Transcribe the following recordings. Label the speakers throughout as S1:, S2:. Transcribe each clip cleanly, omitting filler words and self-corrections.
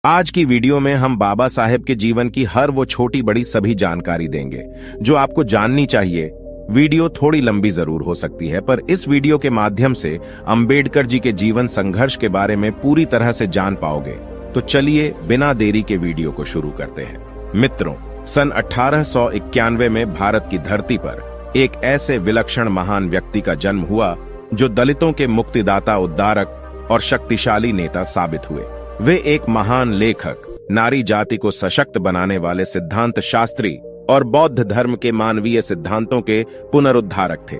S1: आज की वीडियो में हम बाबा साहेब के जीवन की हर वो छोटी बड़ी सभी जानकारी देंगे जो आपको जाननी चाहिए। वीडियो थोड़ी लंबी जरूर हो सकती है, पर इस वीडियो के माध्यम से अंबेडकर जी के जीवन संघर्ष के बारे में पूरी तरह से जान पाओगे। तो चलिए बिना देरी के वीडियो को शुरू करते हैं। मित्रों, सन 1891 में भारत की धरती पर एक ऐसे विलक्षण महान व्यक्ति का जन्म हुआ जो दलितों के मुक्तिदाता, उद्धारक और शक्तिशाली नेता साबित हुए। वे एक महान लेखक, नारी जाति को सशक्त बनाने वाले सिद्धांत शास्त्री और बौद्ध धर्म के मानवीय सिद्धांतों के पुनरुद्धारक थे।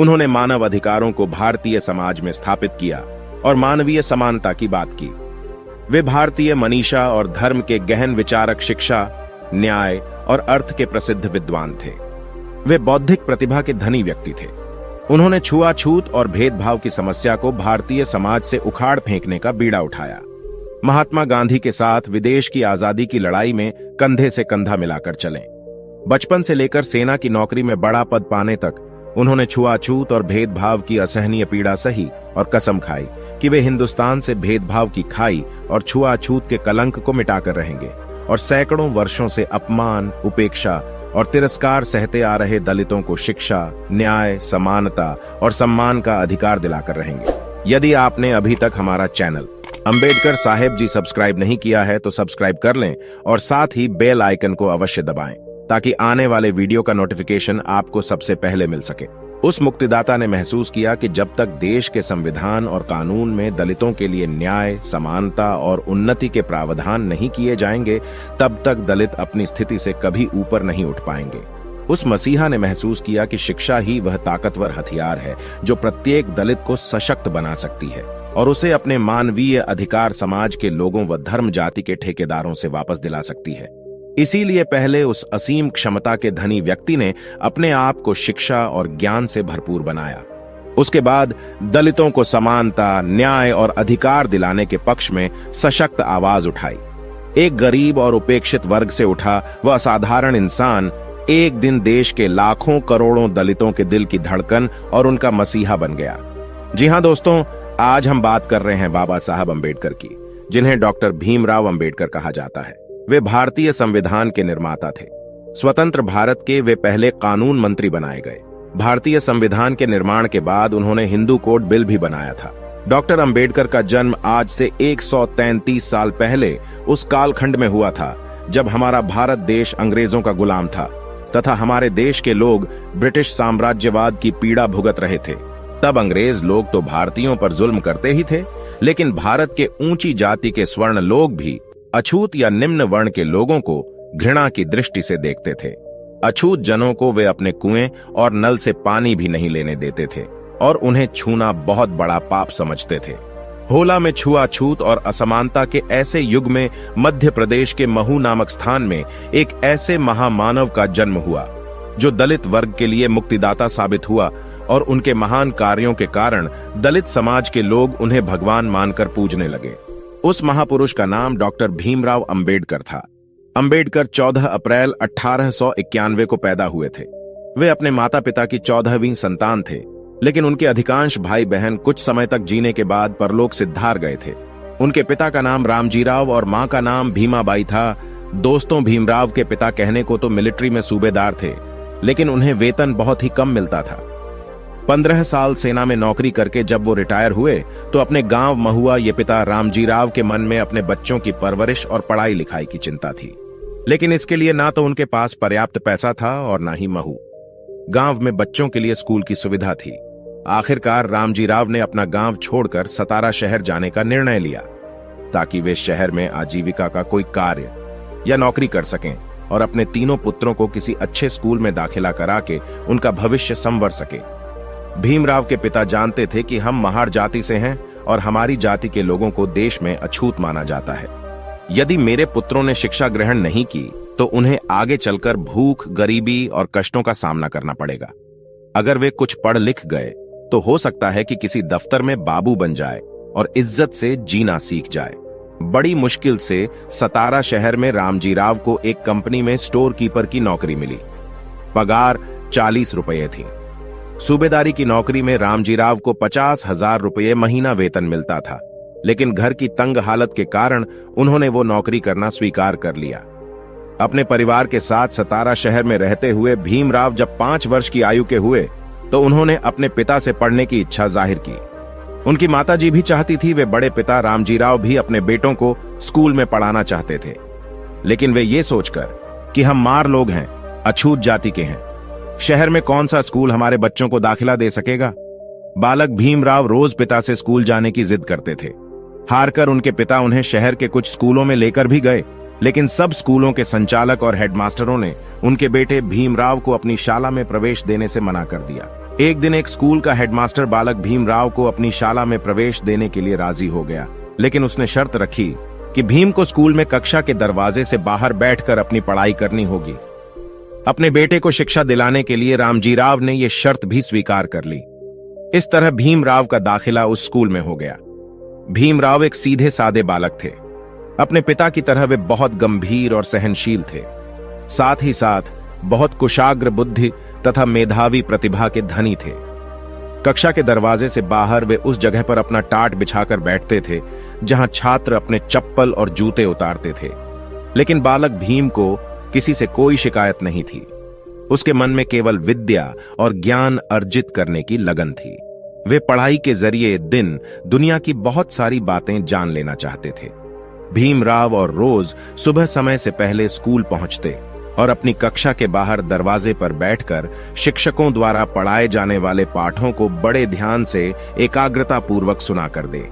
S1: उन्होंने मानव अधिकारों को भारतीय समाज में स्थापित किया और मानवीय समानता की बात की। वे भारतीय मनीषा और धर्म के गहन विचारक, शिक्षा, न्याय और अर्थ के प्रसिद्ध विद्वान थे। वे बौद्धिक प्रतिभा के धनी व्यक्ति थे। उन्होंने छुआछूत और भेदभाव की समस्या को भारतीय समाज से उखाड़ फेंकने का बीड़ा उठाया। महात्मा गांधी के साथ विदेश की आजादी की लड़ाई में कंधे से कंधा मिलाकर चले। बचपन से लेकर सेना की नौकरी में बड़ा पद पाने तक उन्होंने छुआछूत और भेदभाव की असहनीय पीड़ा सही और कसम खाई कि वे हिंदुस्तान से भेदभाव की खाई और छुआछूत के कलंक को मिटाकर रहेंगे और सैकड़ों वर्षों से अपमान, उपेक्षा और तिरस्कार सहते आ रहे दलितों को शिक्षा, न्याय, समानता और सम्मान का अधिकार दिलाकर रहेंगे। यदि आपने अभी तक हमारा चैनल अंबेडकर साहेब जी सब्सक्राइब नहीं किया है तो सब्सक्राइब कर लें और साथ ही बेल आइकन को अवश्य दबाएं ताकि आने वाले वीडियो का नोटिफिकेशन आपको सबसे पहले मिल सके। उस मुक्तिदाता ने महसूस किया कि जब तक देश के संविधान और कानून में दलितों के लिए न्याय, समानता और उन्नति के प्रावधान नहीं किए जाएंगे, तब तक दलित अपनी स्थिति से कभी ऊपर नहीं उठ पाएंगे। उस मसीहा ने महसूस किया कि शिक्षा ही वह ताकतवर हथियार है जो प्रत्येक दलित को सशक्त बना सकती है और उसे अपने मानवीय अधिकार समाज के लोगों व धर्म जाति के ठेकेदारों से वापस दिला सकती है। इसीलिए पहले उस असीम क्षमता के धनी व्यक्ति ने अपने आप को शिक्षा और ज्ञान से भरपूर बनाया। उसके बाद दलितों को समानता, न्याय और अधिकार दिलाने के पक्ष में सशक्त आवाज उठाई। एक गरीब और उपेक्षित वर्ग से उठा वह असाधारण इंसान एक दिन देश के लाखों करोड़ों दलितों के दिल की धड़कन और उनका मसीहा बन गया। जी हां दोस्तों, आज हम बात कर रहे हैं बाबा साहब अंबेडकर की, जिन्हें डॉक्टर भीमराव अंबेडकर कहा जाता है। वे भारतीय संविधान के निर्माता थे। स्वतंत्र भारत के वे पहले कानून मंत्री बनाए गए। भारतीय संविधान के निर्माण के बाद उन्होंने हिंदू कोड बिल भी बनाया था। डॉक्टर अंबेडकर का जन्म आज से 133 साल पहले उस कालखंड में हुआ था जब हमारा भारत देश अंग्रेजों का गुलाम था तथा हमारे देश के लोग ब्रिटिश साम्राज्यवाद की पीड़ा भुगत रहे थे। तब अंग्रेज लोग तो भारतीयों पर जुल्म करते ही थे, लेकिन भारत के ऊंची जाति के स्वर्ण लोग भी अछूत या निम्न वर्ण के लोगों को घृणा की दृष्टि से देखते थे। अछूत जनों को वे अपने कुएं और नल से पानी भी नहीं लेने देते थे और उन्हें छूना बहुत बड़ा पाप समझते थे। होला में छुआछूत और असमानता के ऐसे युग में मध्य प्रदेश के महू नामक स्थान में एक ऐसे महामानव का जन्म हुआ जो दलित वर्ग के लिए मुक्तिदाता साबित हुआ और उनके महान कार्यों के कारण दलित समाज के लोग उन्हें भगवान मानकर पूजने लगे। उस महापुरुष का नाम डॉक्टर भीमराव अंबेडकर था। अंबेडकर 14 अप्रैल 1891 को पैदा हुए थे। वे अपने माता पिता की 14वीं संतान थे, लेकिन उनके अधिकांश भाई बहन कुछ समय तक जीने के बाद परलोक सिद्धार गए थे। उनके पिता का नाम रामजीराव और मां का नाम भीमाबाई था। दोस्तों, भीमराव के पिता कहने को तो मिलिट्री में सूबेदार थे, लेकिन उन्हें वेतन बहुत ही कम मिलता था। 15 साल सेना में नौकरी करके जब वो रिटायर हुए तो अपने गांव महुआ ये पिता रामजीराव के मन में अपने बच्चों की परवरिश और पढ़ाई लिखाई की चिंता थी, लेकिन इसके लिए ना तो उनके पास पर्याप्त पैसा था और ना ही महू गांव में बच्चों के लिए स्कूल की सुविधा थी। आखिरकार रामजीराव ने अपना गांव छोड़कर सतारा शहर जाने का निर्णय लिया ताकि वे शहर में आजीविका का कोई कार्य या नौकरी कर सकें और अपने तीनों पुत्रों को किसी अच्छे स्कूल में दाखिला करा के उनका भविष्य संवर सके। भीमराव के पिता जानते थे कि हम महार जाति से हैं और हमारी जाति के लोगों को देश में अछूत माना जाता है। यदि मेरे पुत्रों ने शिक्षा ग्रहण नहीं की तो उन्हें आगे चलकर भूख, गरीबी और कष्टों का सामना करना पड़ेगा। अगर वे कुछ पढ़ लिख गए तो हो सकता है कि किसी दफ्तर में बाबू बन जाए और इज्जत से जीना सीख जाए। बड़ी मुश्किल से सतारा शहर में रामजीराव को एक कंपनी में स्टोर कीपर की नौकरी मिली। पगार 40 रुपये थी। सूबेदारी की नौकरी में रामजीराव को 50,000 रुपये महीना वेतन मिलता था। लेकिन घर की तंग हालत के कारण उन्होंने वो नौकरी करना स्वीकार कर लिया। अपने परिवार के साथ सतारा शहर में रहते हुए भीमराव जब 5 वर्ष की आयु के हुए तो उन्होंने अपने पिता से पढ़ने की इच्छा जाहिर की। उनकी माताजी भी चाहती थी, वे बड़े पिता रामजीराव भी अपने बेटों को स्कूल में पढ़ाना चाहते थे, लेकिन वे ये सोचकर कि हम मार लोग हैं, अछूत जाति के हैं, शहर में कौन सा स्कूल हमारे बच्चों को दाखिला दे सकेगा। बालक भीमराव रोज पिता से स्कूल जाने की जिद करते थे। हारकर उनके पिता उन्हें शहर के कुछ स्कूलों में लेकर भी गए, लेकिन सब स्कूलों के संचालक और हेडमास्टरों ने उनके बेटे भीमराव को अपनी शाला में प्रवेश देने से मना कर दिया। एक दिन एक स्कूल का हेडमास्टर बालक भीमराव को अपनी शाला में प्रवेश देने के लिए राजी हो गया, लेकिन उसने शर्त रखी कि भीम को स्कूल में कक्षा के दरवाजे से बाहर बैठकर अपनी पढ़ाई करनी होगी। अपने बेटे को शिक्षा दिलाने के लिए रामजीराव ने यह शर्त भी स्वीकार कर ली। इस तरह भीमराव का दाखिला उस स्कूल में हो गया। भीमराव एक सीधे सादे बालक थे। अपने पिता की तरह वे बहुत गंभीर और सहनशील थे, साथ ही साथ बहुत कुशाग्र बुद्धि तथा मेधावी प्रतिभा के धनी थे। कक्षा के दरवाजे से बाहर वे उस जगह पर अपना टाट बिछाकर बैठते थे जहां छात्र अपने चप्पल और जूते उतारते थे, लेकिन बालक भीम को किसी से कोई शिकायत नहीं थी। उसके मन में केवल विद्या और ज्ञान अर्जित करने की लगन थी। वे पढ़ाई के जरिए दिन दुनिया की बहुत सारी बातें जान लेना चाहते थे। भीमराव और रोज सुबह समय से पहले स्कूल पहुंचते और अपनी कक्षा के बाहर दरवाजे पर बैठकर शिक्षकों द्वारा पढ़ाए जाने वाले पाठों को बड़े ध्यान से एकाग्रता पूर्वक सुना कर दे।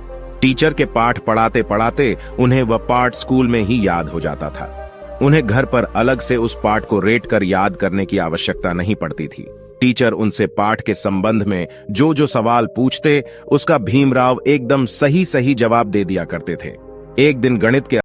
S1: टीचर के पाठ पढ़ाते पढ़ाते उन्हें वह पाठ स्कूल में ही याद हो जाता था। उन्हें घर पर अलग से उस पाठ को रेट कर याद करने की आवश्यकता नहीं पड़ती थी। टीचर उनसे पाठ के संबंध में जो जो सवाल पूछते उसका भीमराव एकदम सही सही जवाब दे दिया करते थे। एक दिन गणित के